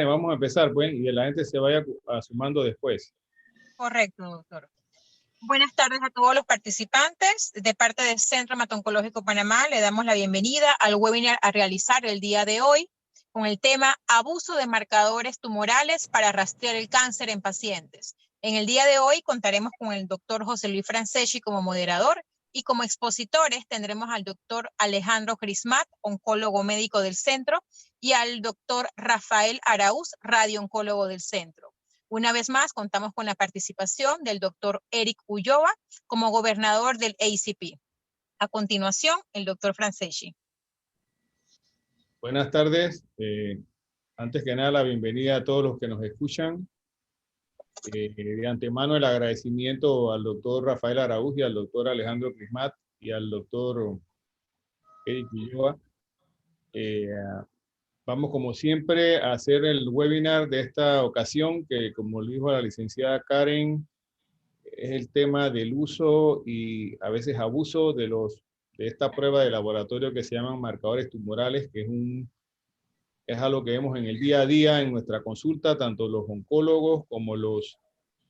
Vamos a empezar, pues, y la gente se vaya sumando después. Correcto, doctor. Buenas tardes a todos los participantes. De parte del Centro Hemato-Oncológico Panamá, le damos la bienvenida al webinar a realizar el día de hoy con el tema Abuso de marcadores tumorales para rastrear el cáncer en pacientes. En el día de hoy contaremos con el doctor José Luis Franceschi como moderador y como expositores tendremos al doctor Alejandro Crismat, oncólogo médico del centro, y al doctor Rafael Araúz, radiooncólogo del centro. Una vez más, contamos con la participación del doctor Eric Ulloa como gobernador del ACP. A continuación, el doctor Franceschi. Buenas tardes. Antes que nada, la bienvenida a todos los que nos escuchan. De antemano, el agradecimiento al doctor Rafael Araúz y al doctor Alejandro Crismat y al doctor Eric Ulloa. Vamos, como siempre, a hacer el webinar de esta ocasión, que como lo dijo la licenciada Karen, es el tema del uso y a veces abuso de esta prueba de laboratorio que se llaman marcadores tumorales, que es algo que vemos en el día a día en nuestra consulta, tanto los oncólogos como los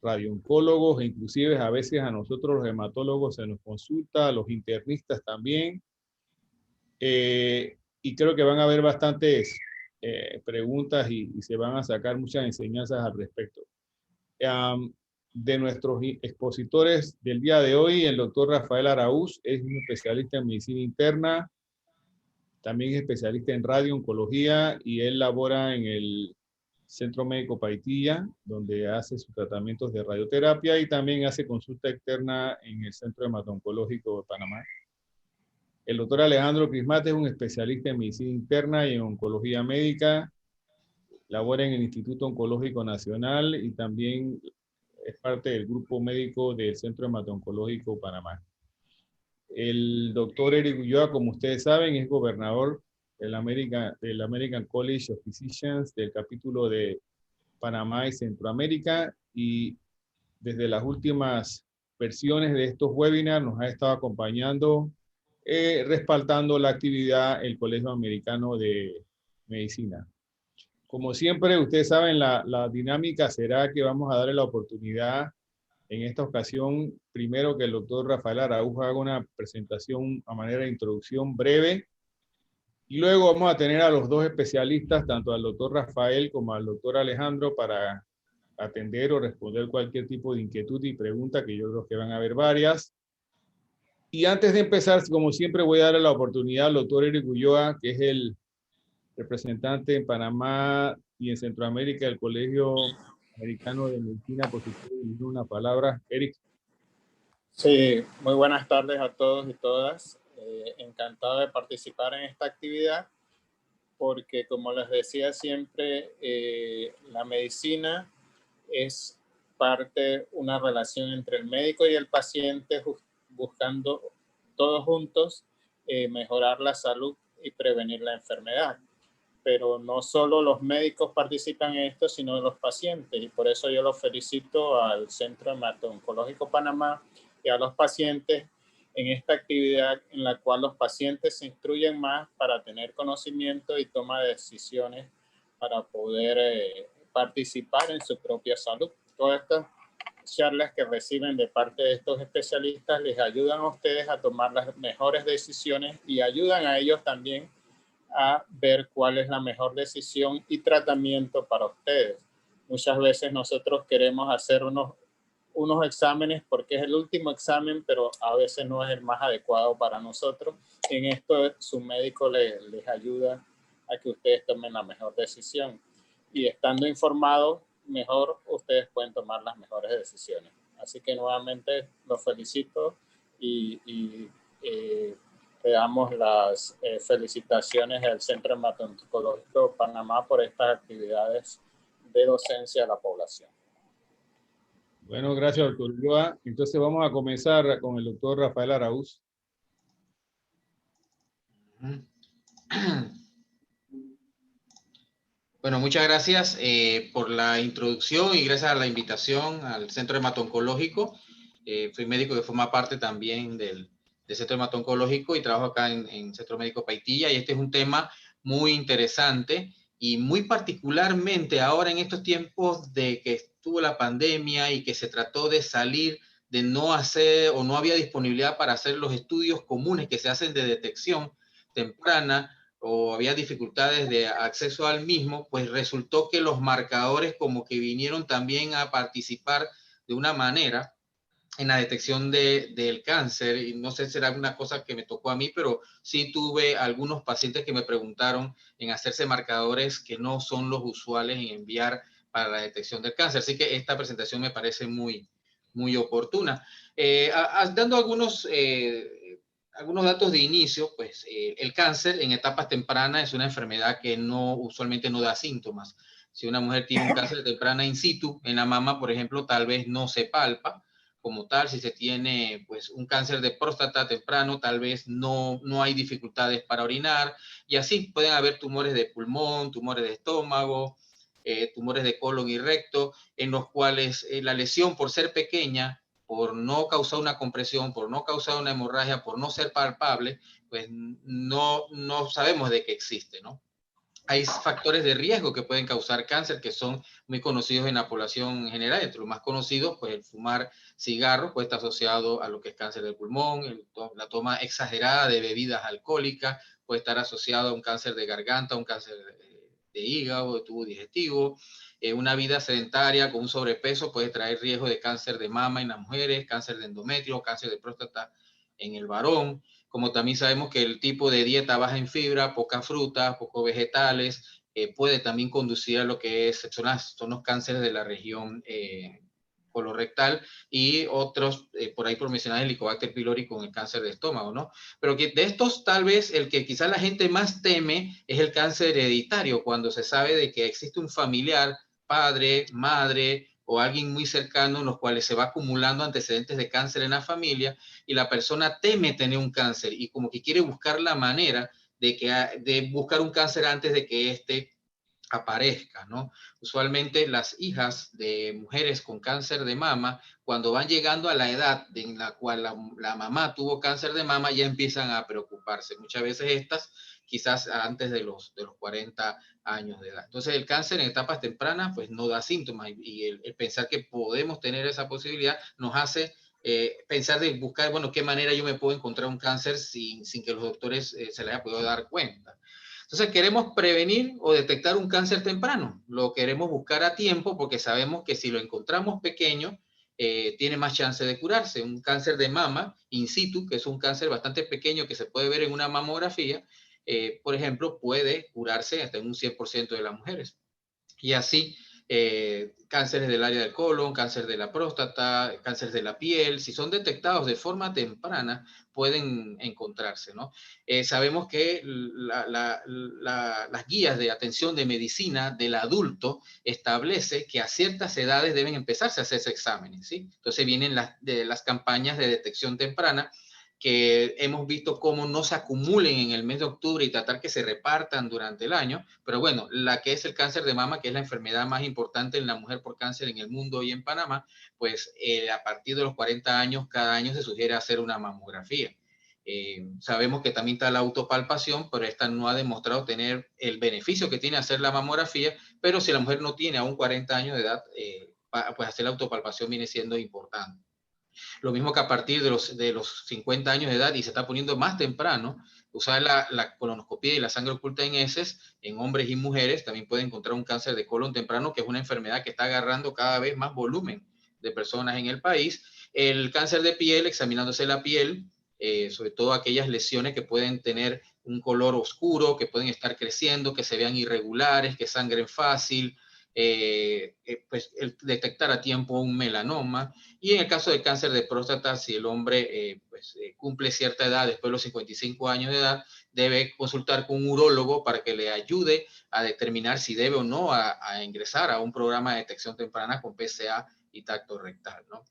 radiooncólogos, e inclusive a veces a nosotros los hematólogos se nos consulta, a los internistas también. Y creo que van a haber bastantes preguntas y se van a sacar muchas enseñanzas al respecto. De nuestros expositores del día de hoy, el doctor Rafael Araúz es un especialista en medicina interna, también es especialista en radiooncología y él labora en el Centro Médico Paitilla, donde hace sus tratamientos de radioterapia y también hace consulta externa en el Centro Hemato-Oncológico de Panamá. El doctor Alejandro Crismat es un especialista en medicina interna y en oncología médica, labora en el Instituto Oncológico Nacional y también es parte del grupo médico del Centro Hemato-Oncológico Panamá. El doctor Eric Ulloa, como ustedes saben, es gobernador del American College of Physicians del capítulo de Panamá y Centroamérica, y desde las últimas versiones de estos webinars nos ha estado acompañando, respaldando la actividad el Colegio Americano de Medicina. Como siempre, ustedes saben, la dinámica será que vamos a darle la oportunidad en esta ocasión, primero que el doctor Rafael Araúz haga una presentación a manera de introducción breve, y luego vamos a tener a los dos especialistas, tanto al doctor Rafael como al doctor Alejandro, para atender o responder cualquier tipo de inquietud y pregunta, que yo creo que van a haber varias. Y antes de empezar, como siempre, voy a darle la oportunidad al doctor Eric Ulloa, que es el representante en Panamá y en Centroamérica del Colegio Americano de Medicina, por si quiere decir una palabra. Eric. Sí, muy buenas tardes a todos y todas. Encantado de participar en esta actividad porque, como les decía siempre, la medicina es una relación entre el médico y el paciente, buscando todos juntos mejorar la salud y prevenir la enfermedad. Pero no solo los médicos participan en esto, sino los pacientes, y por eso yo los felicito al Centro Hemato-Oncológico Panamá y a los pacientes en esta actividad en la cual los pacientes se instruyen más para tener conocimiento y toma de decisiones para poder participar en su propia salud. Todas estas charlas que reciben de parte de estos especialistas les ayudan a ustedes a tomar las mejores decisiones y ayudan a ellos también a ver cuál es la mejor decisión y tratamiento para ustedes. Muchas veces nosotros queremos hacer unos exámenes porque es el último examen, pero a veces no es el más adecuado para nosotros. En esto su médico les ayuda a que ustedes tomen la mejor decisión. Y estando informados, mejor ustedes pueden tomar las mejores decisiones. Así que nuevamente los felicito y le damos las felicitaciones al Centro Hemato-Oncológico Panamá por estas actividades de docencia a la población. Bueno, gracias, doctor Ulloa. Entonces vamos a comenzar con el doctor Rafael Araúz. Bueno, muchas gracias por la introducción y gracias a la invitación al Centro Hemato-Oncológico. Soy médico que forma parte también del Centro Hemato-Oncológico y trabajo acá en Centro Médico Paitilla, y este es un tema muy interesante y muy particularmente ahora en estos tiempos de que estuvo la pandemia y que se trató de salir, de no hacer o no había disponibilidad para hacer los estudios comunes que se hacen de detección temprana, o había dificultades de acceso al mismo, pues resultó que los marcadores como que vinieron también a participar de una manera en la detección del cáncer. Y no sé si será una cosa que me tocó a mí, pero sí tuve algunos pacientes que me preguntaron en hacerse marcadores que no son los usuales en enviar para la detección del cáncer. Así que esta presentación me parece muy, muy oportuna. Dando algunos datos de inicio, pues el cáncer en etapas tempranas es una enfermedad que usualmente no da síntomas. Si una mujer tiene un cáncer temprana in situ en la mama, por ejemplo, tal vez no se palpa como tal. Si se tiene pues un cáncer de próstata temprano, tal vez no hay dificultades para orinar, y así pueden haber tumores de pulmón, tumores de estómago, tumores de colon y recto, en los cuales la lesión, por ser pequeña, por no causar una compresión, por no causar una hemorragia, por no ser palpable, pues no sabemos de que existe, ¿no? Hay factores de riesgo que pueden causar cáncer que son muy conocidos en la población en general. Entre los más conocidos, pues el fumar cigarros puede estar asociado a lo que es cáncer del pulmón, la toma exagerada de bebidas alcohólicas puede estar asociado a un cáncer de garganta, un cáncer de hígado, de tubo digestivo. Una vida sedentaria con un sobrepeso puede traer riesgo de cáncer de mama en las mujeres, cáncer de endometrio, cáncer de próstata en el varón. Como también sabemos que el tipo de dieta baja en fibra, poca fruta, pocos vegetales, puede también conducir a lo que son los cánceres de la región colorectal, y otros, por ahí por mencionar el Helicobacter pylori con el cáncer de estómago, ¿no? Pero que de estos, tal vez el que quizás la gente más teme es el cáncer hereditario, cuando se sabe de que existe un familiar, padre, madre o alguien muy cercano, en los cuales se va acumulando antecedentes de cáncer en la familia, y la persona teme tener un cáncer y como que quiere buscar la manera de buscar un cáncer antes de que éste aparezca, ¿no? Usualmente las hijas de mujeres con cáncer de mama, cuando van llegando a la edad en la cual la mamá tuvo cáncer de mama, ya empiezan a preocuparse. Muchas veces estas quizás antes de los 40 años de edad. Entonces el cáncer en etapas tempranas pues no da síntomas, y el pensar que podemos tener esa posibilidad nos hace pensar de buscar, bueno, qué manera yo me puedo encontrar un cáncer sin que los doctores se les haya podido dar cuenta. Entonces queremos prevenir o detectar un cáncer temprano. Lo queremos buscar a tiempo porque sabemos que si lo encontramos pequeño, tiene más chance de curarse. Un cáncer de mama in situ, que es un cáncer bastante pequeño que se puede ver en una mamografía, por ejemplo, puede curarse hasta en un 100% de las mujeres. Y así, cánceres del área del colon, cáncer de la próstata, cánceres de la piel, si son detectados de forma temprana, pueden encontrarse, ¿no? Sabemos que las guías de atención de medicina del adulto establece que a ciertas edades deben empezarse a hacerse exámenes, ¿sí? Entonces vienen las campañas de detección temprana, que hemos visto cómo no se acumulen en el mes de octubre y tratar que se repartan durante el año. Pero bueno, la que es el cáncer de mama, que es la enfermedad más importante en la mujer por cáncer en el mundo y en Panamá, pues a partir de los 40 años, cada año se sugiere hacer una mamografía. Sabemos que también está la autopalpación, pero esta no ha demostrado tener el beneficio que tiene hacer la mamografía, pero si la mujer no tiene aún 40 años de edad, pues hacer la autopalpación viene siendo importante. Lo mismo que a partir de los 50 años de edad, y se está poniendo más temprano, usar la colonoscopia y la sangre oculta en heces en hombres y mujeres. También puede encontrar un cáncer de colon temprano, que es una enfermedad que está agarrando cada vez más volumen de personas en el país. El cáncer de piel, examinándose la piel, sobre todo aquellas lesiones que pueden tener un color oscuro, que pueden estar creciendo, que se vean irregulares, que sangren fácil, pues detectar a tiempo un melanoma. Y en el caso de cáncer de próstata, si el hombre cumple cierta edad, después de los 55 años de edad, debe consultar con un urólogo para que le ayude a determinar si debe o no a ingresar a un programa de detección temprana con PSA y tacto rectal, ¿no?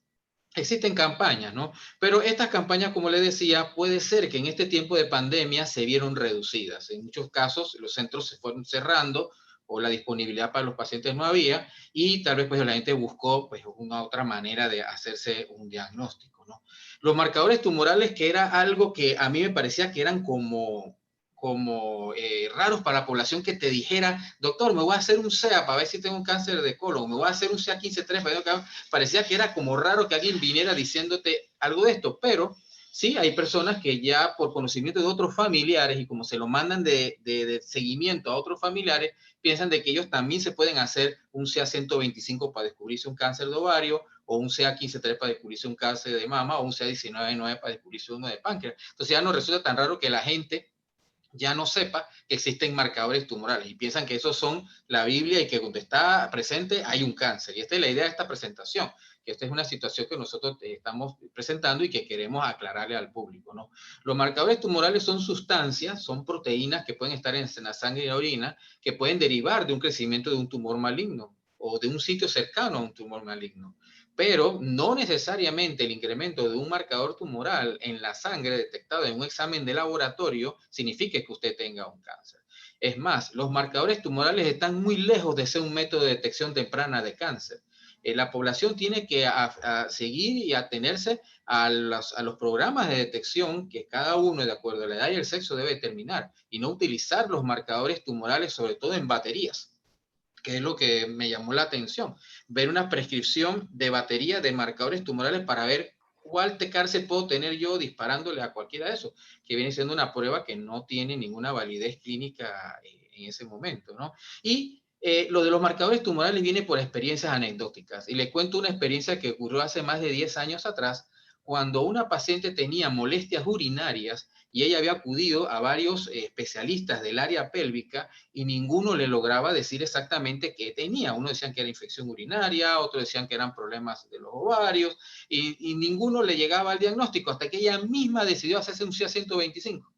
Existen campañas, ¿no? Pero estas campañas, como les decía, puede ser que en este tiempo de pandemia se vieron reducidas. En muchos casos, los centros se fueron cerrando o la disponibilidad para los pacientes no había, y tal vez pues la gente buscó pues una otra manera de hacerse un diagnóstico, ¿no? Los marcadores tumorales, que era algo que a mí me parecía que eran como raros para la población que te dijera, doctor, me voy a hacer un CEA para ver si tengo un cáncer de colon, me voy a hacer un CEA 15-3 para ver que parecía que era como raro que alguien viniera diciéndote algo de esto, pero sí, hay personas que ya por conocimiento de otros familiares y como se lo mandan de seguimiento a otros familiares, piensan de que ellos también se pueden hacer un CA 125 para descubrirse un cáncer de ovario, o un CA 15-3 para descubrirse un cáncer de mama, o un CA 19-9 para descubrirse uno de páncreas. Entonces ya no resulta tan raro que la gente ya no sepa que existen marcadores tumorales y piensan que esos son la Biblia y que donde está presente hay un cáncer. Y esta es la idea de esta presentación, que esta es una situación que nosotros estamos presentando y que queremos aclararle al público, ¿no? Los marcadores tumorales son sustancias, son proteínas que pueden estar en la sangre y la orina, que pueden derivar de un crecimiento de un tumor maligno o de un sitio cercano a un tumor maligno. Pero no necesariamente el incremento de un marcador tumoral en la sangre detectado en un examen de laboratorio significa que usted tenga un cáncer. Es más, los marcadores tumorales están muy lejos de ser un método de detección temprana de cáncer. La población tiene que seguir y atenerse a los programas de detección que cada uno, de acuerdo a la edad y el sexo, debe terminar y no utilizar los marcadores tumorales, sobre todo en baterías, que es lo que me llamó la atención, ver una prescripción de batería de marcadores tumorales para ver cuál cáncer puedo tener yo disparándole a cualquiera de esos, que viene siendo una prueba que no tiene ninguna validez clínica en ese momento, ¿no? Y lo de los marcadores tumorales viene por experiencias anecdóticas. Y les cuento una experiencia que ocurrió hace más de 10 años atrás, cuando una paciente tenía molestias urinarias y ella había acudido a varios especialistas del área pélvica y ninguno le lograba decir exactamente qué tenía. Uno decían que era infección urinaria, otros decían que eran problemas de los ovarios y ninguno le llegaba al diagnóstico hasta que ella misma decidió hacerse un CA 125.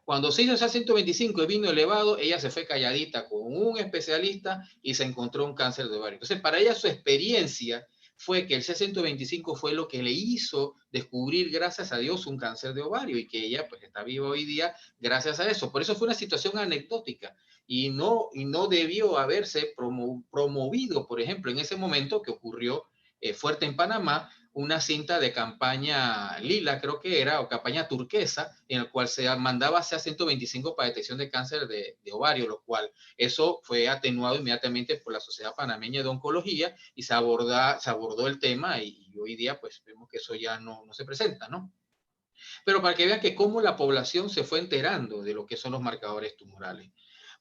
Cuando se hizo ese 125 y vino elevado, ella se fue calladita con un especialista y se encontró un cáncer de ovario. Entonces, para ella su experiencia fue que el C125 fue lo que le hizo descubrir, gracias a Dios, un cáncer de ovario y que ella pues está viva hoy día gracias a eso. Por eso fue una situación anecdótica y no debió haberse promovido, por ejemplo, en ese momento que ocurrió fuerte en Panamá, una cinta de campaña lila, creo que era, o campaña turquesa, en el cual se mandaba CA 125 para detección de cáncer de ovario, lo cual eso fue atenuado inmediatamente por la Sociedad Panameña de Oncología y se abordó el tema y hoy día pues vemos que eso ya no se presenta, ¿no? Pero para que vean que cómo la población se fue enterando de lo que son los marcadores tumorales.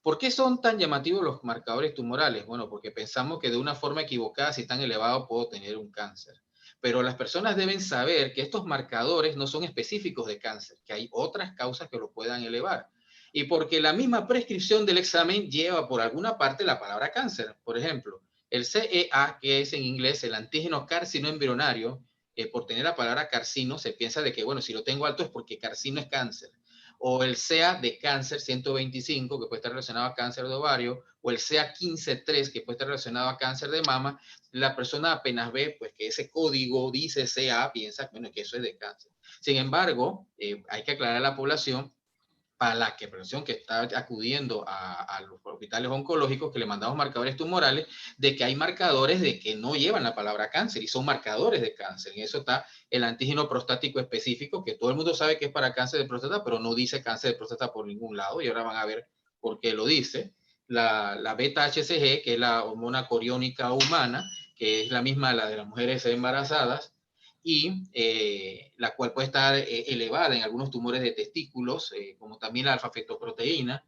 ¿Por qué son tan llamativos los marcadores tumorales? Bueno, porque pensamos que de una forma equivocada, si tan elevado, puedo tener un cáncer. Pero las personas deben saber que estos marcadores no son específicos de cáncer, que hay otras causas que lo puedan elevar. Y porque la misma prescripción del examen lleva por alguna parte la palabra cáncer. Por ejemplo, el CEA, que es en inglés el antígeno carcinoembrionario, por tener la palabra carcino, se piensa de que, bueno, si lo tengo alto es porque carcino es cáncer. O el CA de cáncer 125, que puede estar relacionado a cáncer de ovario, o el CA 15-3, que puede estar relacionado a cáncer de mama, la persona apenas ve pues, que ese código dice CA, piensa bueno, que eso es de cáncer. Sin embargo, hay que aclarar a la población, para la población que está acudiendo a los hospitales oncológicos, que le mandamos marcadores tumorales, de que hay marcadores de que no llevan la palabra cáncer y son marcadores de cáncer. En eso está el antígeno prostático específico, que todo el mundo sabe que es para cáncer de próstata, pero no dice cáncer de próstata por ningún lado, y ahora van a ver por qué lo dice. La beta-HCG, que es la hormona coriónica humana, que es la misma la de las mujeres embarazadas, y la cual puede estar elevada en algunos tumores de testículos, como también la alfa-fetoproteína,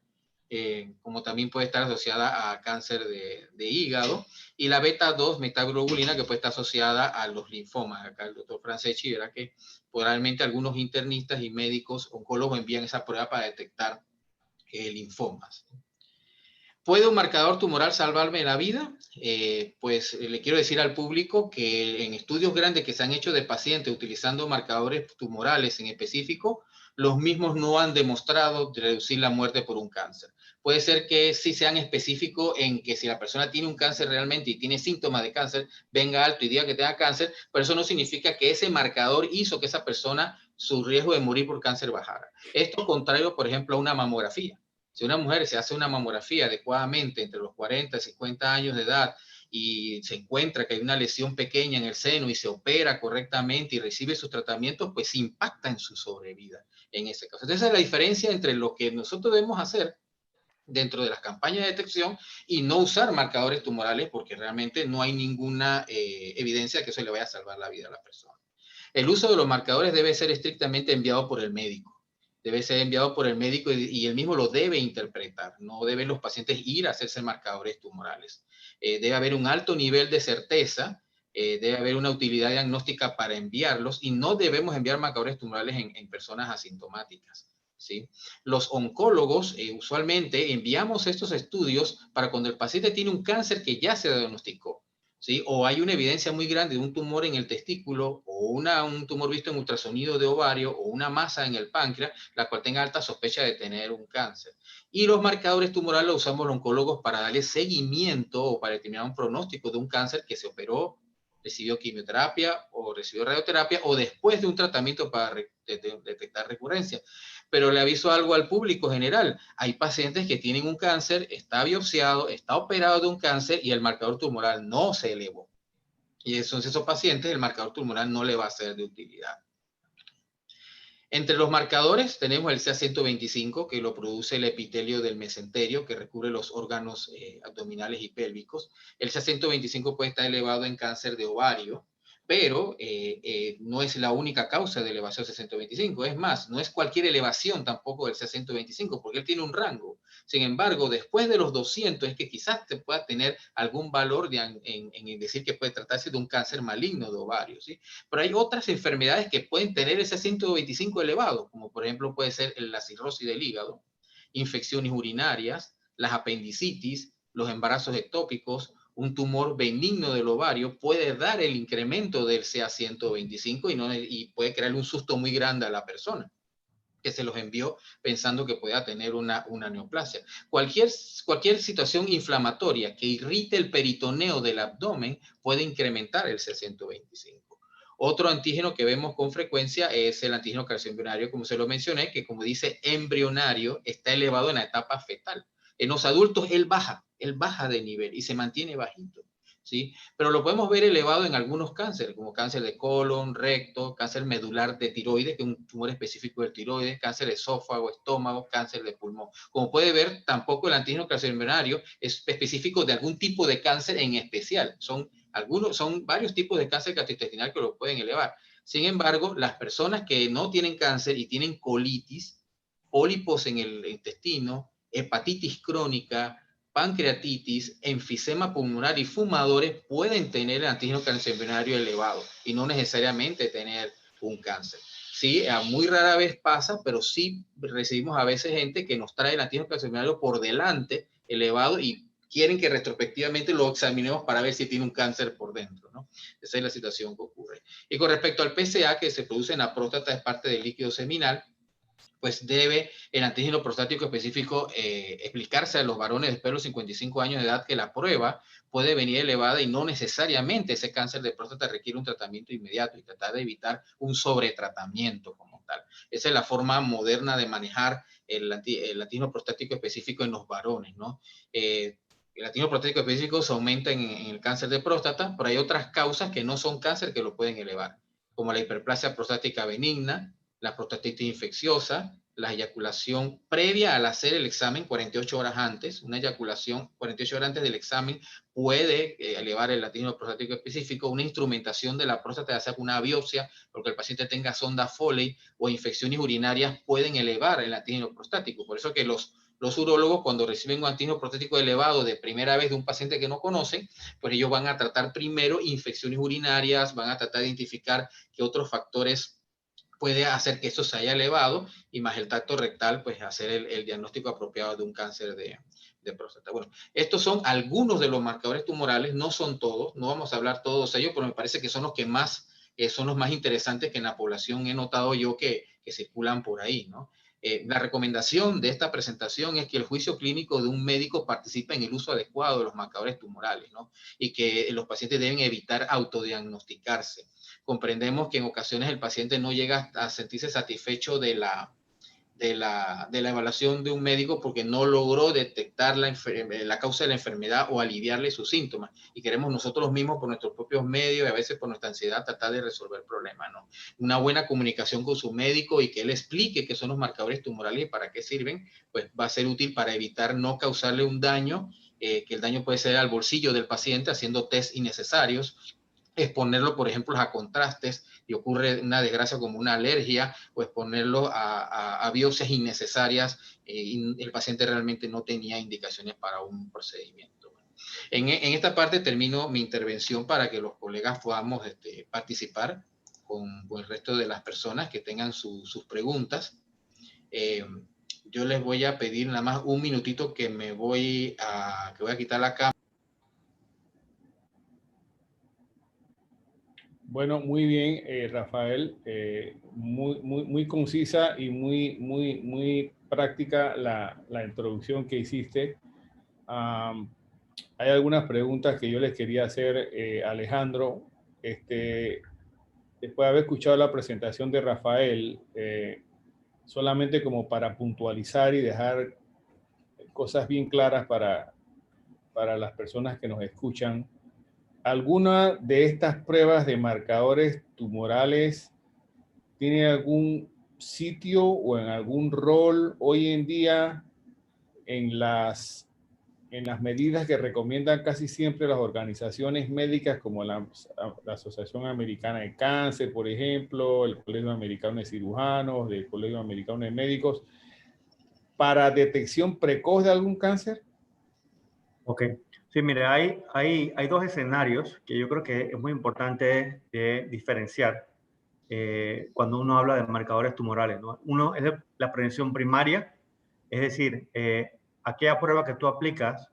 como también puede estar asociada a cáncer de hígado, y la beta-2 metaglobulina, que puede estar asociada a los linfomas. Acá el doctor Franceschi verá que probablemente algunos internistas y médicos oncólogos envían esa prueba para detectar linfomas. ¿Puede un marcador tumoral salvarme la vida? Pues le quiero decir al público que en estudios grandes que se han hecho de pacientes utilizando marcadores tumorales en específico, los mismos no han demostrado reducir la muerte por un cáncer. Puede ser que sí sean específicos en que si la persona tiene un cáncer realmente y tiene síntomas de cáncer, venga alto y diga que tenga cáncer, pero eso no significa que ese marcador hizo que esa persona, su riesgo de morir por cáncer bajara. Esto contrario, por ejemplo, a una mamografía. Si una mujer se hace una mamografía adecuadamente entre los 40 y 50 años de edad y se encuentra que hay una lesión pequeña en el seno y se opera correctamente y recibe sus tratamientos, pues impacta en su sobrevida en ese caso. Entonces, esa es la diferencia entre lo que nosotros debemos hacer dentro de las campañas de detección y no usar marcadores tumorales, porque realmente no hay ninguna evidencia de que eso le vaya a salvar la vida a la persona. El uso de los marcadores debe ser estrictamente enviado por el médico. Debe ser enviado por el médico y él mismo lo debe interpretar. No deben los pacientes ir a hacerse marcadores tumorales. Debe haber un alto nivel de certeza, debe haber una utilidad diagnóstica para enviarlos y no debemos enviar marcadores tumorales en personas asintomáticas. ¿Sí? Los oncólogos usualmente enviamos estos estudios para cuando el paciente tiene un cáncer que ya se diagnosticó, ¿sí? O hay una evidencia muy grande de un tumor en el testículo o un tumor visto en ultrasonido de ovario o una masa en el páncreas, la cual tenga alta sospecha de tener un cáncer. Y los marcadores tumorales los usamos los oncólogos para darle seguimiento o para determinar un pronóstico de un cáncer que se operó, recibió quimioterapia o recibió radioterapia o después de un tratamiento para detectar recurrencia. Pero le aviso algo al público general. Hay pacientes que tienen un cáncer, está biopsiado, está operado de un cáncer y el marcador tumoral no se elevó. Y esos pacientes el marcador tumoral no le va a ser de utilidad. Entre los marcadores tenemos el CA125, que lo produce el epitelio del mesenterio, que recubre los órganos abdominales y pélvicos. El CA125 puede estar elevado en cáncer de ovario, pero no es la única causa de elevación del CA125. Es más, no es cualquier elevación tampoco del CA125, porque él tiene un rango. Sin embargo, después de los 200 es que quizás te pueda tener algún valor en decir que puede tratarse de un cáncer maligno de ovario, ¿sí? Pero hay otras enfermedades que pueden tener ese 125 elevado, como por ejemplo puede ser la cirrosis del hígado, infecciones urinarias, las apendicitis, los embarazos ectópicos. Un tumor benigno del ovario puede dar el incremento del CA125 y puede crearle un susto muy grande a la persona que se los envió pensando que pueda tener una neoplasia. Cualquier situación inflamatoria que irrite el peritoneo del abdomen puede incrementar el CA125. Otro antígeno que vemos con frecuencia es el antígeno calcio-embrionario, como se lo mencioné, que como dice embrionario, está elevado en la etapa fetal. En los adultos él baja de nivel y se mantiene bajito, ¿sí? Pero lo podemos ver elevado en algunos cánceres, como cáncer de colon, recto, cáncer medular de tiroides, que es un tumor específico del tiroides, cáncer de esófago, estómago, cáncer de pulmón. Como puede ver, tampoco el antígeno calcio-embrionario es específico de algún tipo de cáncer en especial. Son varios tipos de cáncer gastrointestinal que lo pueden elevar. Sin embargo, las personas que no tienen cáncer y tienen colitis, pólipos en el intestino, hepatitis crónica, pancreatitis, enfisema pulmonar y fumadores pueden tener el antígeno calcio-embrionario elevado y no necesariamente tener un cáncer. Sí, muy rara vez pasa, pero sí recibimos a veces gente que nos trae el antígeno calcio-embrionario por delante elevado y quieren que retrospectivamente lo examinemos para ver si tiene un cáncer por dentro, ¿no? Esa es la situación que ocurre. Y con respecto al PSA, que se produce en la próstata, es parte del líquido seminal, pues debe el antígeno prostático específico explicarse a los varones después de los 55 años de edad que la prueba puede venir elevada y no necesariamente ese cáncer de próstata requiere un tratamiento inmediato y tratar de evitar un sobretratamiento como tal. Esa es la forma moderna de manejar el antígeno prostático específico en los varones, ¿no? El antígeno prostático específico se aumenta en el cáncer de próstata, pero hay otras causas que no son cáncer que lo pueden elevar, como la hiperplasia prostática benigna, la prostatitis infecciosa, la eyaculación previa al hacer el examen 48 horas antes. Una eyaculación 48 horas antes del examen puede elevar el antígeno prostático específico. Una instrumentación de la próstata, ya sea una biopsia, porque el paciente tenga sonda Foley o infecciones urinarias, pueden elevar el antígeno prostático. Por eso que los urólogos, cuando reciben un antígeno prostático elevado de primera vez de un paciente que no conocen, pues ellos van a tratar primero infecciones urinarias, van a tratar de identificar qué otros factores puede hacer que eso se haya elevado y más el tacto rectal, pues hacer el diagnóstico apropiado de un cáncer de próstata. Bueno, estos son algunos de los marcadores tumorales, no son todos, no vamos a hablar todos ellos, pero me parece que son los que más, son los más interesantes que en la población he notado yo que circulan por ahí, ¿no? La recomendación de esta presentación es que el juicio clínico de un médico participe en el uso adecuado de los marcadores tumorales, ¿no? Y que los pacientes deben evitar autodiagnosticarse. Comprendemos que en ocasiones el paciente no llega a sentirse satisfecho de de la evaluación de un médico porque no logró detectar la causa de la enfermedad o aliviarle sus síntomas. Y queremos nosotros mismos, por nuestros propios medios y a veces por nuestra ansiedad, tratar de resolver el problema, ¿no? Una buena comunicación con su médico y que él explique qué son los marcadores tumorales y para qué sirven, pues va a ser útil para evitar no causarle un daño, que el daño puede ser al bolsillo del paciente haciendo test innecesarios, exponerlo, por ejemplo, a contrastes y ocurre una desgracia como una alergia, o exponerlo a biopsias innecesarias y el paciente realmente no tenía indicaciones para un procedimiento. En esta parte termino mi intervención para que los colegas podamos participar con el resto de las personas que tengan sus preguntas. Yo les voy a pedir nada más un minutito que voy a quitar la cámara. Bueno, muy bien, Rafael. Muy concisa y muy práctica la introducción que hiciste. Hay algunas preguntas que yo les quería hacer, Alejandro. Después de haber escuchado la presentación de Rafael, solamente como para puntualizar y dejar cosas bien claras para las personas que nos escuchan. ¿Alguna de estas pruebas de marcadores tumorales tiene algún sitio o en algún rol hoy en día en las medidas que recomiendan casi siempre las organizaciones médicas como la Asociación Americana de Cáncer, por ejemplo, el Colegio Americano de Cirujanos, el Colegio Americano de Médicos, para detección precoz de algún cáncer? Ok. Sí, mire, hay dos escenarios que yo creo que es muy importante diferenciar cuando uno habla de marcadores tumorales, ¿no? Uno es la prevención primaria, es decir, aquella prueba que tú aplicas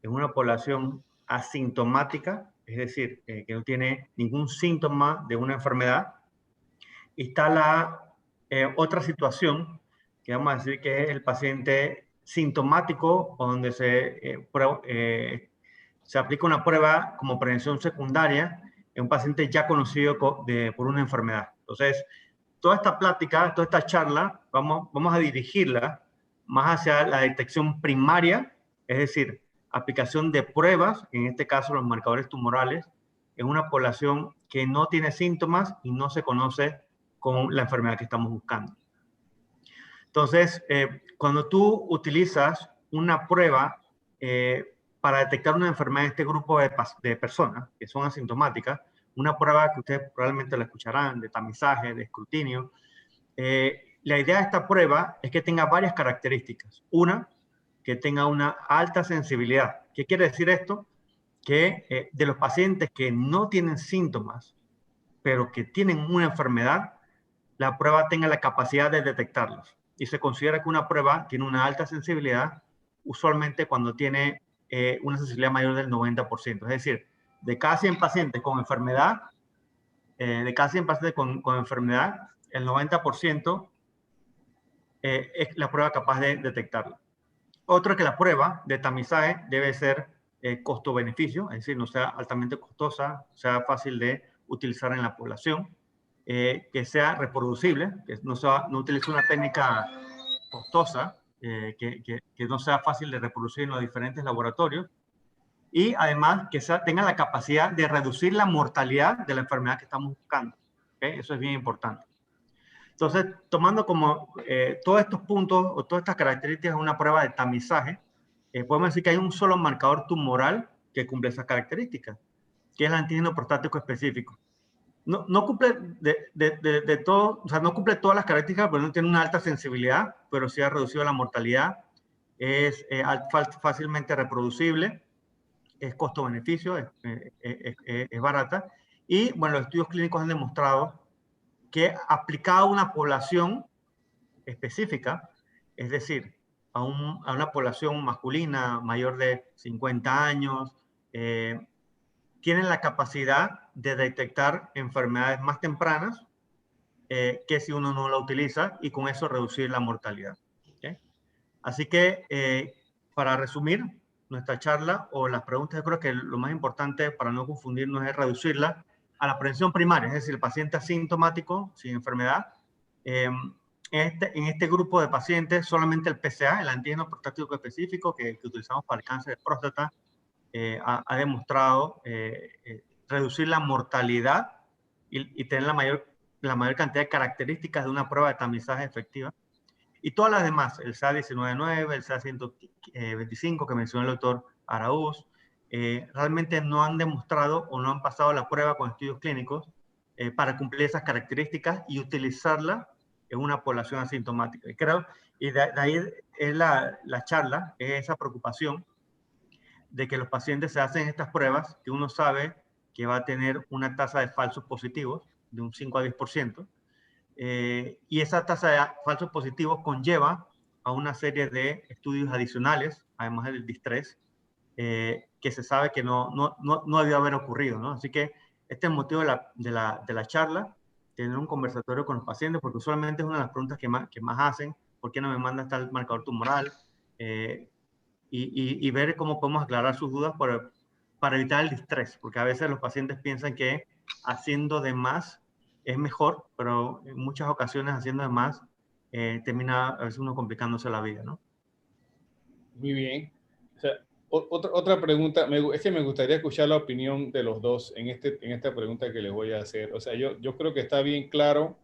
en una población asintomática, es decir, que no tiene ningún síntoma de una enfermedad. Y está la otra situación, que vamos a decir que es el paciente sintomático, o donde se aplica una prueba como prevención secundaria en un paciente ya conocido por una enfermedad. Entonces, toda esta plática, toda esta charla, vamos a dirigirla más hacia la detección primaria, es decir, aplicación de pruebas, en este caso los marcadores tumorales, en una población que no tiene síntomas y no se conoce con la enfermedad que estamos buscando. Entonces, cuando tú utilizas una prueba para detectar una enfermedad en este grupo de personas que son asintomáticas, una prueba que ustedes probablemente la escucharán, de tamizaje, de escrutinio, la idea de esta prueba es que tenga varias características. Una, que tenga una alta sensibilidad. ¿Qué quiere decir esto? Que de los pacientes que no tienen síntomas, pero que tienen una enfermedad, la prueba tenga la capacidad de detectarlos. Y se considera que una prueba tiene una alta sensibilidad, usualmente cuando tiene una sensibilidad mayor del 90%. Es decir, de cada 100 pacientes con enfermedad, el 90% es la prueba capaz de detectarla. Otro es que la prueba de tamizaje debe ser costo-beneficio, es decir, no sea altamente costosa, sea fácil de utilizar en la población, que sea reproducible, que no utilice una técnica costosa, que no sea fácil de reproducir en los diferentes laboratorios, y además que tenga la capacidad de reducir la mortalidad de la enfermedad que estamos buscando. ¿Okay? Eso es bien importante. Entonces, tomando como todos estos puntos o todas estas características de una prueba de tamizaje, podemos decir que hay un solo marcador tumoral que cumple esas características, que es el antígeno prostático específico. No cumple todo, o sea, no cumple todas las características, pero no tiene una alta sensibilidad, pero sí ha reducido la mortalidad, es fácilmente reproducible, es costo-beneficio, es barata. Y, bueno, los estudios clínicos han demostrado que aplicado a una población específica, es decir, a una población masculina mayor de 50 años, tienen la capacidad de detectar enfermedades más tempranas que si uno no la utiliza, y con eso reducir la mortalidad. ¿Okay? Así que, para resumir nuestra charla o las preguntas, yo creo que lo más importante para no confundirnos es reducirla a la prevención primaria, es decir, el paciente asintomático, sin enfermedad, En este grupo de pacientes, solamente el PSA, el antígeno prostático específico que utilizamos para el cáncer de próstata, ha demostrado reducir la mortalidad y tener la mayor cantidad de características de una prueba de tamizaje efectiva. Y todas las demás, el SA199, el SA125 que mencionó el doctor Araúz, realmente no han demostrado o no han pasado la prueba con estudios clínicos para cumplir esas características y utilizarla en una población asintomática. Y de ahí es la charla, es esa preocupación de que los pacientes se hacen estas pruebas que uno sabe que va a tener una tasa de falsos positivos de un 5 a 10%, y esa tasa de falsos positivos conlleva a una serie de estudios adicionales, además del distrés, que se sabe que no debió haber ocurrido, ¿no? Así que este es el motivo de la charla, tener un conversatorio con los pacientes, porque usualmente es una de las preguntas que más hacen: ¿por qué no me manda tal marcador tumoral? Y ver cómo podemos aclarar sus dudas para evitar el distrés, porque a veces los pacientes piensan que haciendo de más es mejor, pero en muchas ocasiones haciendo de más termina a veces uno complicándose la vida, ¿no? Muy bien. O sea, otra pregunta, es que me gustaría escuchar la opinión de los dos en esta pregunta que les voy a hacer. O sea, yo creo que está bien claro,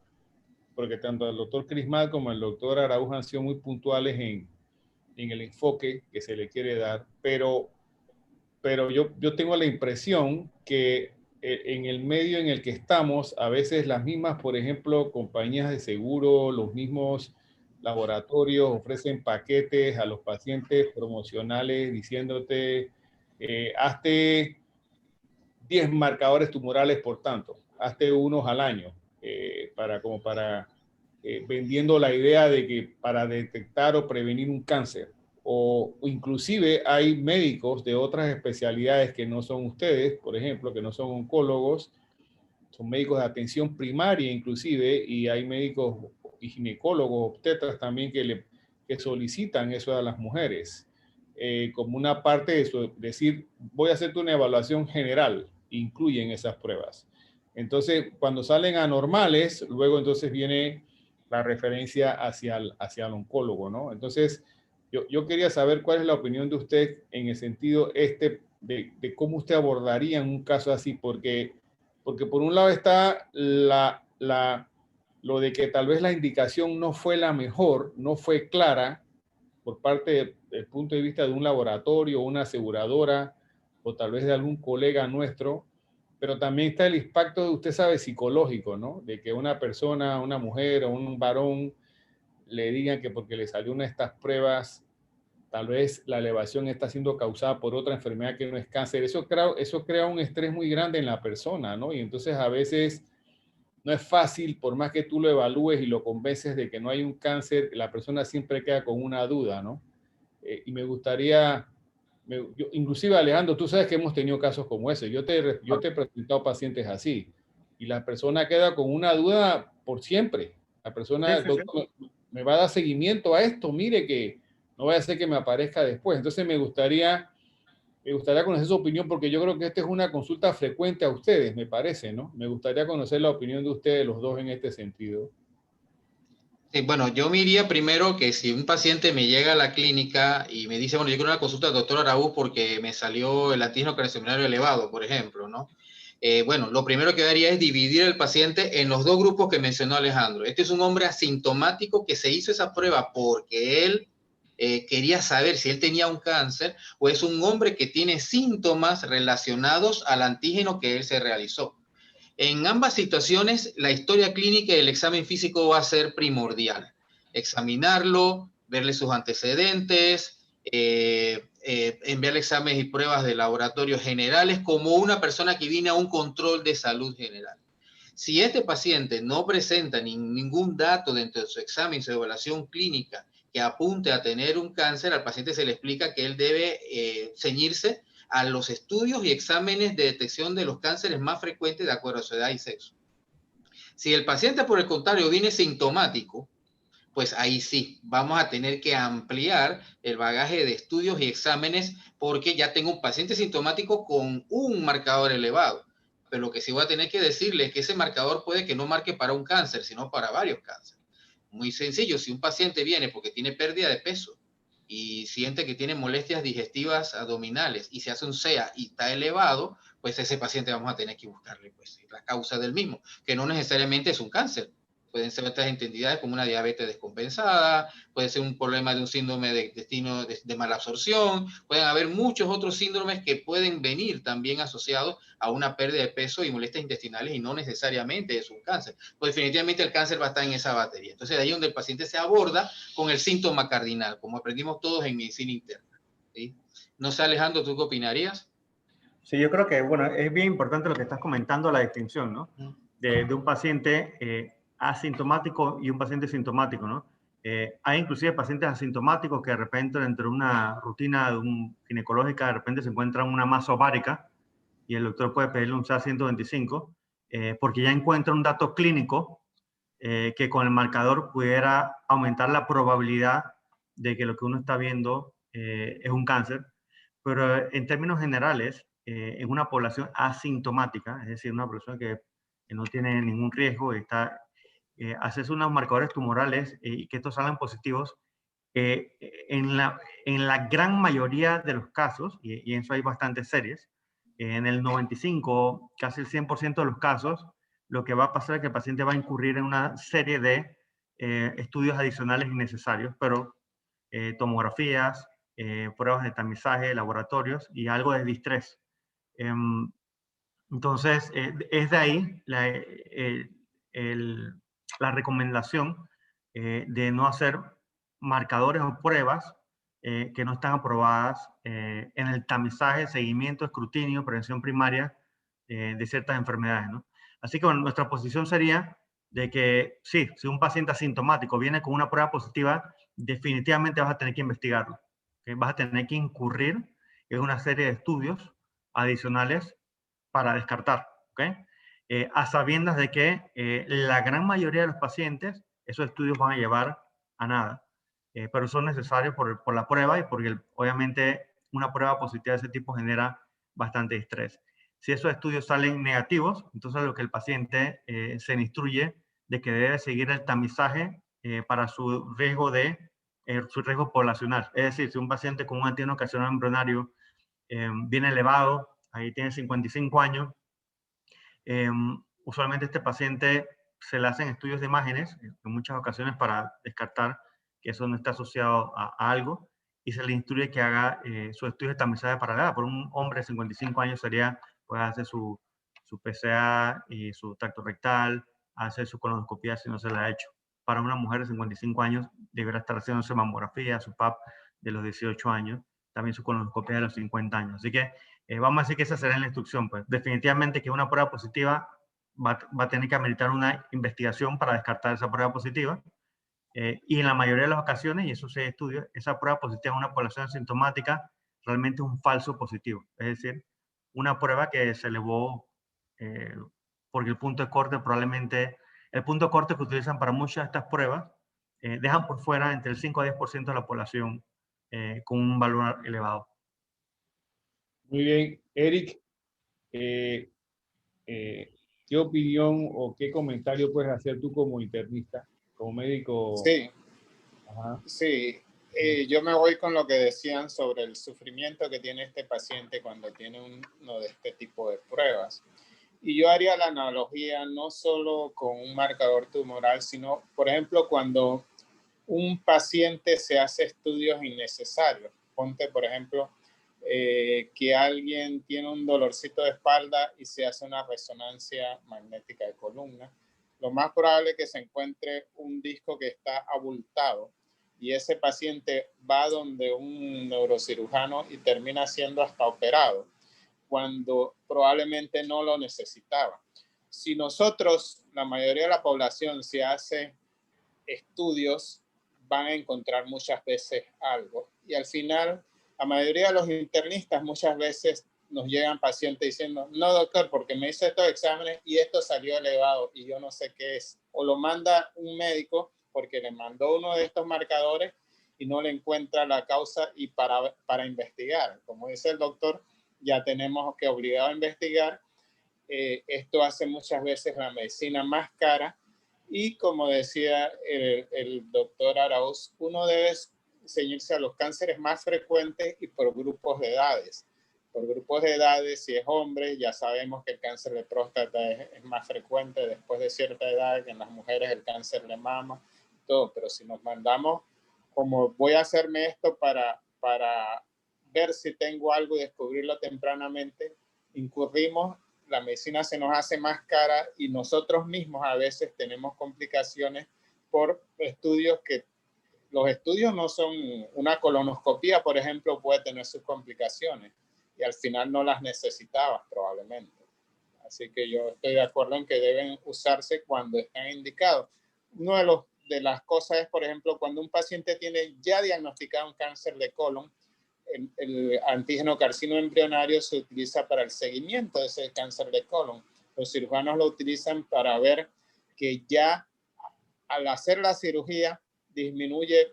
porque tanto el doctor Crismal como el doctor Araúz han sido muy puntuales en el enfoque que se le quiere dar, pero yo tengo la impresión que en el medio en el que estamos, a veces las mismas, por ejemplo, compañías de seguro, los mismos laboratorios ofrecen paquetes a los pacientes promocionales diciéndote, hazte 10 marcadores tumorales por tanto, hazte unos al año, para vendiendo la idea de que para detectar o prevenir un cáncer. O inclusive hay médicos de otras especialidades que no son ustedes, por ejemplo, que no son oncólogos, son médicos de atención primaria inclusive, y hay médicos y ginecólogos, obstetras también que solicitan eso a las mujeres, como una parte de eso, decir, voy a hacerte una evaluación general, incluyen esas pruebas. Entonces, cuando salen anormales, luego entonces viene la referencia hacia el oncólogo, ¿no? Entonces, yo quería saber cuál es la opinión de usted en el sentido de cómo usted abordaría en un caso así, porque por un lado está lo de que tal vez la indicación no fue la mejor, no fue clara por parte del punto de vista de un laboratorio, una aseguradora o tal vez de algún colega nuestro, pero también está el impacto, usted sabe, psicológico, ¿no? De que una persona, una mujer o un varón le digan que porque le salió una de estas pruebas, tal vez la elevación está siendo causada por otra enfermedad que no es cáncer. Eso crea un estrés muy grande en la persona, ¿no? Y entonces a veces no es fácil, por más que tú lo evalúes y lo convences de que no hay un cáncer, la persona siempre queda con una duda, ¿no? Y me gustaría, inclusive Alejandro, tú sabes que hemos tenido casos como ese. Yo te he presentado pacientes así y la persona queda con una duda por siempre. La persona, Sí. doctor, me va a dar seguimiento a esto, mire que no vaya a ser que me aparezca después. Entonces me gustaría conocer su opinión, porque yo creo que esta es una consulta frecuente a ustedes, me parece, ¿no? Me gustaría conocer la opinión de ustedes, los dos, en este sentido. Sí, bueno, yo me iría primero que si un paciente me llega a la clínica y me dice, bueno, yo quiero una consulta del doctor Araúz porque me salió el antígeno craneoseminario elevado, por ejemplo, ¿no? Bueno, lo primero que haría es dividir al paciente en los dos grupos que mencionó Alejandro. Este es un hombre asintomático que se hizo esa prueba porque él quería saber si él tenía un cáncer, o es un hombre que tiene síntomas relacionados al antígeno que él se realizó. En ambas situaciones, la historia clínica y el examen físico va a ser primordial. Examinarlo, verle sus antecedentes, enviarle exámenes y pruebas de laboratorio generales como una persona que viene a un control de salud general. Si este paciente no presenta ningún dato dentro de su examen, su evaluación clínica que apunte a tener un cáncer, al paciente se le explica que él debe ceñirse a los estudios y exámenes de detección de los cánceres más frecuentes de acuerdo a su edad y sexo. Si el paciente, por el contrario, viene sintomático, pues ahí sí, vamos a tener que ampliar el bagaje de estudios y exámenes porque ya tengo un paciente sintomático con un marcador elevado. Pero lo que sí voy a tener que decirle es que ese marcador puede que no marque para un cáncer, sino para varios cánceres. Muy sencillo, si un paciente viene porque tiene pérdida de peso y siente que tiene molestias digestivas abdominales y se hace un CEA y está elevado, pues ese paciente vamos a tener que buscarle pues, la causa del mismo, que no necesariamente es un cáncer. Pueden ser otras entidades como una diabetes descompensada, puede ser un problema de un síndrome de intestino de mala absorción, pueden haber muchos otros síndromes que pueden venir también asociados a una pérdida de peso y molestias intestinales y no necesariamente es un cáncer. Pues definitivamente el cáncer va a estar en esa batería. Entonces, de ahí donde el paciente se aborda con el síntoma cardinal, como aprendimos todos en medicina interna. ¿Sí? No sé, Alejandro, ¿tú qué opinarías? Sí, yo creo que, bueno, es bien importante lo que estás comentando, la distinción, ¿no? De un paciente asintomático y un paciente sintomático, ¿no? Hay inclusive pacientes asintomáticos que de repente dentro de una rutina de un ginecológica de repente se encuentran una masa ovárica y el doctor puede pedirle un CA-125 porque ya encuentra un dato clínico que con el marcador pudiera aumentar la probabilidad de que lo que uno está viendo es un cáncer. Pero en términos generales, en una población asintomática, es decir, una población que no tiene ningún riesgo, haces unos marcadores tumorales y que estos salgan positivos, en la gran mayoría de los casos, y en eso hay bastantes series, en el 95, casi el 100% de los casos, lo que va a pasar es que el paciente va a incurrir en una serie de estudios adicionales innecesarios, pero tomografías, pruebas de tamizaje, laboratorios y algo de distrés. Entonces, es de ahí la recomendación de no hacer marcadores o pruebas que no están aprobadas en el tamizaje, seguimiento, escrutinio, prevención primaria de ciertas enfermedades, ¿no? Así que bueno, nuestra posición sería de que sí, si un paciente asintomático viene con una prueba positiva, definitivamente vas a tener que investigarlo. ¿Okay? Vas a tener que incurrir en una serie de estudios adicionales para descartar. ¿Okay? A sabiendas de que la gran mayoría de los pacientes, esos estudios van a llevar a nada. Pero son necesarios por la prueba y porque obviamente una prueba positiva de ese tipo genera bastante estrés. Si esos estudios salen negativos, entonces lo que el paciente se instruye de que debe seguir el tamizaje para su riesgo poblacional. Es decir, si un paciente con un antígeno ocasional embrionario viene elevado, ahí tiene 55 años, usualmente este paciente se le hacen estudios de imágenes en muchas ocasiones para descartar que eso no está asociado a algo y se le instruye que haga su estudio de tamizaje para la edad. Por un hombre de 55 años sería, pues, hacer su PSA y su tacto rectal, hacer su colonoscopia si no se la ha hecho. Para una mujer de 55 años deberá estar haciéndose mamografía, su PAP de los 18 años, también su colonoscopia de los 50 años. Así que vamos a decir que esa será la instrucción. Pues definitivamente que una prueba positiva va a tener que ameritar una investigación para descartar esa prueba positiva. Y en la mayoría de las ocasiones, y eso se estudia, esa prueba positiva en una población asintomática realmente es un falso positivo. Es decir, una prueba que se elevó porque el punto de corte probablemente, el punto de corte que utilizan para muchas de estas pruebas, dejan por fuera entre el 5 a 10% de la población con un valor elevado. Muy bien, Eric, ¿qué opinión o qué comentario puedes hacer tú como internista, como médico? Sí, Ajá. sí. Yo me voy con lo que decían sobre el sufrimiento que tiene este paciente cuando tiene uno de este tipo de pruebas. Y yo haría la analogía no solo con un marcador tumoral, sino, por ejemplo, cuando un paciente se hace estudios innecesarios. Ponte, por ejemplo, que alguien tiene un dolorcito de espalda y se hace una resonancia magnética de columna. Lo más probable es que se encuentre un disco que está abultado y ese paciente va donde un neurocirujano y termina siendo hasta operado, cuando probablemente no lo necesitaba. Si nosotros, la mayoría de la población, se hace estudios, van a encontrar muchas veces algo. Y al final, la mayoría de los internistas muchas veces nos llegan pacientes diciendo, no doctor, porque me hice estos exámenes y esto salió elevado y yo no sé qué es. O lo manda un médico porque le mandó uno de estos marcadores y no le encuentra la causa y para investigar. Como dice el doctor, ya tenemos que obligado a investigar. Esto hace muchas veces la medicina más cara Y como decía el doctor Arauz, uno debe ceñirse a los cánceres más frecuentes y por grupos de edades. Por grupos de edades, si es hombre, ya sabemos que el cáncer de próstata es más frecuente después de cierta edad, que en las mujeres el cáncer de mama, todo. Pero si nos mandamos, como voy a hacerme esto para ver si tengo algo y descubrirlo tempranamente, incurrimos, la medicina se nos hace más cara y nosotros mismos a veces tenemos complicaciones por estudios que los estudios no son una colonoscopía, por ejemplo, puede tener sus complicaciones y al final no las necesitabas probablemente. Así que yo estoy de acuerdo en que deben usarse cuando están indicados. Una de las cosas es, por ejemplo, cuando un paciente tiene ya diagnosticado un cáncer de colon, el antígeno carcino embrionario se utiliza para el seguimiento de ese cáncer de colon. Los cirujanos lo utilizan para ver que ya al hacer la cirugía disminuye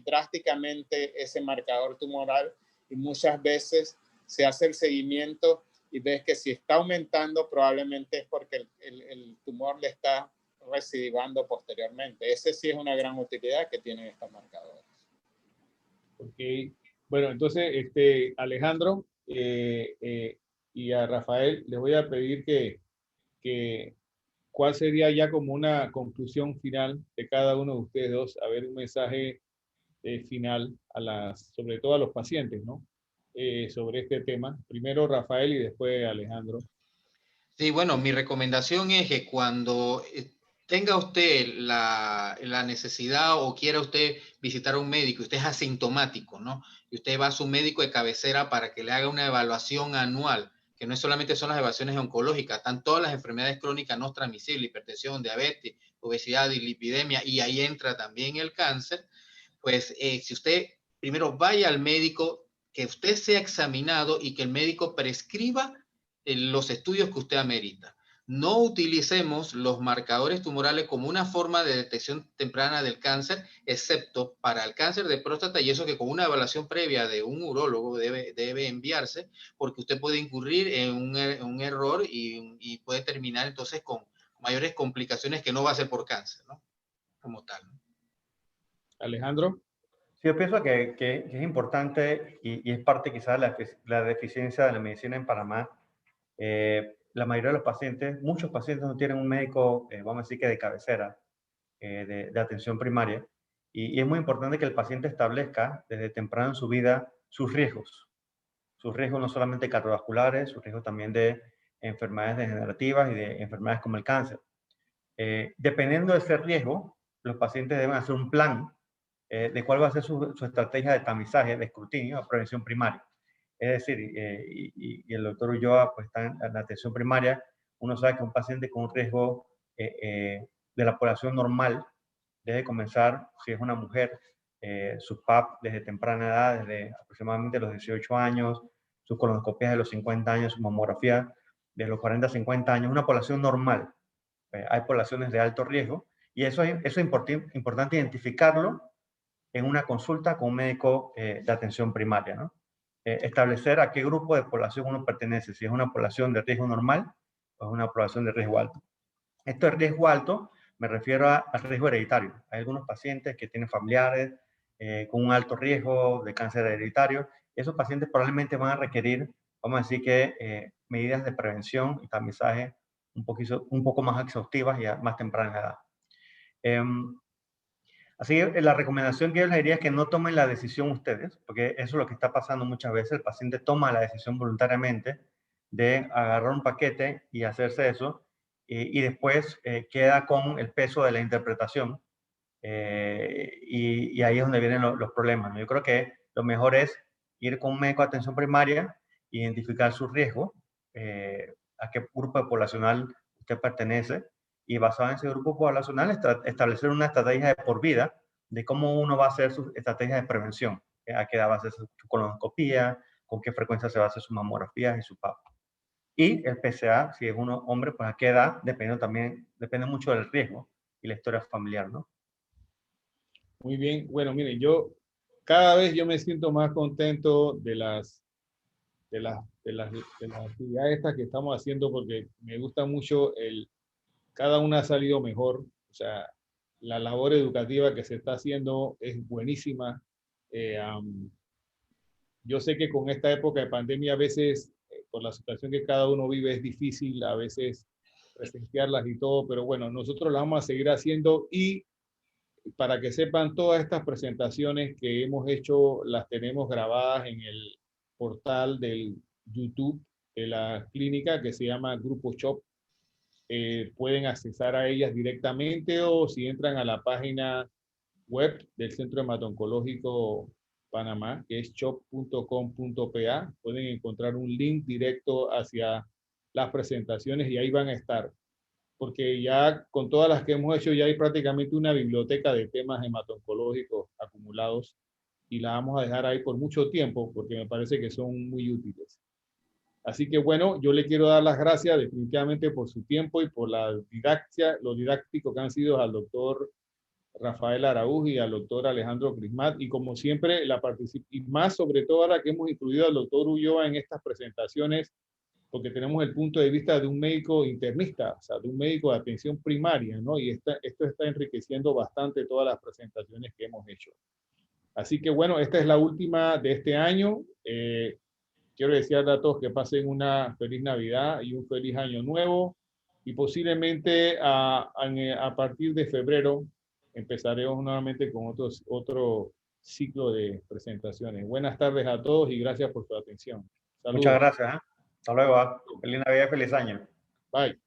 drásticamente ese marcador tumoral y muchas veces se hace el seguimiento y ves que si está aumentando probablemente es porque el tumor le está recidivando posteriormente. Ese sí es una gran utilidad que tienen estos marcadores. Ok. Bueno, entonces, Alejandro y a Rafael les voy a pedir que cuál sería ya como una conclusión final de cada uno de ustedes dos, a ver un mensaje final sobre todo a los pacientes, ¿no? Sobre este tema. Primero Rafael y después Alejandro. Sí, bueno, mi recomendación es que cuando tenga usted la necesidad o quiera usted visitar a un médico, usted es asintomático, ¿no? Y usted va a su médico de cabecera para que le haga una evaluación anual, que no solamente son las evaluaciones oncológicas, están todas las enfermedades crónicas no transmisibles, hipertensión, diabetes, obesidad y lipidemia, y ahí entra también el cáncer. Pues si usted primero vaya al médico, que usted sea examinado y que el médico prescriba los estudios que usted amerita. No utilicemos los marcadores tumorales como una forma de detección temprana del cáncer, excepto para el cáncer de próstata, y eso que con una evaluación previa de un urólogo debe enviarse, porque usted puede incurrir en un error y puede terminar entonces con mayores complicaciones que no va a ser por cáncer, ¿no? Como tal. Alejandro. Sí, yo pienso que es importante y es parte quizás de la deficiencia de la medicina en Panamá. La mayoría de los pacientes, muchos pacientes no tienen un médico, vamos a decir que de cabecera, de atención primaria. Y es muy importante que el paciente establezca desde temprano en su vida sus riesgos no solamente cardiovasculares, sus riesgos también de enfermedades degenerativas y de enfermedades como el cáncer. Dependiendo de ese riesgo, los pacientes deben hacer un plan de cuál va a ser su estrategia de tamizaje, de escrutinio, de prevención primaria. Es decir, y el doctor Ulloa pues, está en la atención primaria, uno sabe que un paciente con un riesgo de la población normal debe comenzar, si es una mujer, su PAP desde temprana edad, desde aproximadamente los 18 años, sus colonoscopias de los 50 años, su mamografía de los 40 a 50 años, una población normal. Hay poblaciones de alto riesgo y eso es importante identificarlo en una consulta con un médico de atención primaria, ¿no? Establecer a qué grupo de población uno pertenece, si es una población de riesgo normal o es una población de riesgo alto. Esto de riesgo alto me refiero al riesgo hereditario. Hay algunos pacientes que tienen familiares con un alto riesgo de cáncer hereditario. Esos pacientes probablemente van a requerir, vamos a decir que medidas de prevención y tamizaje un poco más exhaustivas y a más temprana edad. Así que la recomendación que yo les diría es que no tomen la decisión ustedes, porque eso es lo que está pasando muchas veces. El paciente toma la decisión voluntariamente de agarrar un paquete y hacerse eso, y después queda con el peso de la interpretación, y ahí es donde vienen los problemas, ¿no? Yo creo que lo mejor es ir con un médico de atención primaria, identificar su riesgo, a qué grupo poblacional usted pertenece, y basado en ese grupo poblacional establecer una estrategia de por vida de cómo uno va a hacer su estrategia de prevención, a qué edad va a hacer su colonoscopía, con qué frecuencia se va a hacer su mamografía y su PAP. Y el PSA, si es uno hombre, pues a qué edad, depende mucho del riesgo y la historia familiar, ¿no? Muy bien. Bueno, miren, cada vez yo me siento más contento de las actividades estas que estamos haciendo porque me gusta mucho el cada una ha salido mejor. O sea, la labor educativa que se está haciendo es buenísima. Yo sé que con esta época de pandemia a veces, por la situación que cada uno vive, es difícil a veces presenciarlas y todo, pero bueno, nosotros las vamos a seguir haciendo y para que sepan, todas estas presentaciones que hemos hecho las tenemos grabadas en el portal del YouTube de la clínica que se llama Grupo Shop. Pueden accesar a ellas directamente o si entran a la página web del Centro Hemato-Oncológico Panamá, que es shop.com.pa, pueden encontrar un link directo hacia las presentaciones y ahí van a estar. Porque ya con todas las que hemos hecho ya hay prácticamente una biblioteca de temas hemato-oncológicos acumulados y la vamos a dejar ahí por mucho tiempo porque me parece que son muy útiles. Así que bueno, yo le quiero dar las gracias definitivamente por su tiempo y por la didáctica, lo didáctico que han sido al doctor Rafael Araúz y al doctor Alejandro Crismat, y como siempre, y más sobre todo ahora que hemos incluido al doctor Ulloa en estas presentaciones, porque tenemos el punto de vista de un médico internista, o sea, de un médico de atención primaria, ¿no? Y esto está enriqueciendo bastante todas las presentaciones que hemos hecho. Así que bueno, esta es la última de este año. Quiero desearle a todos que pasen una feliz Navidad y un feliz año nuevo, y posiblemente a partir de febrero empezaremos nuevamente con otro ciclo de presentaciones. Buenas tardes a todos y gracias por su atención. Saludos. Muchas gracias. Hasta luego. Feliz Navidad y feliz año. Bye.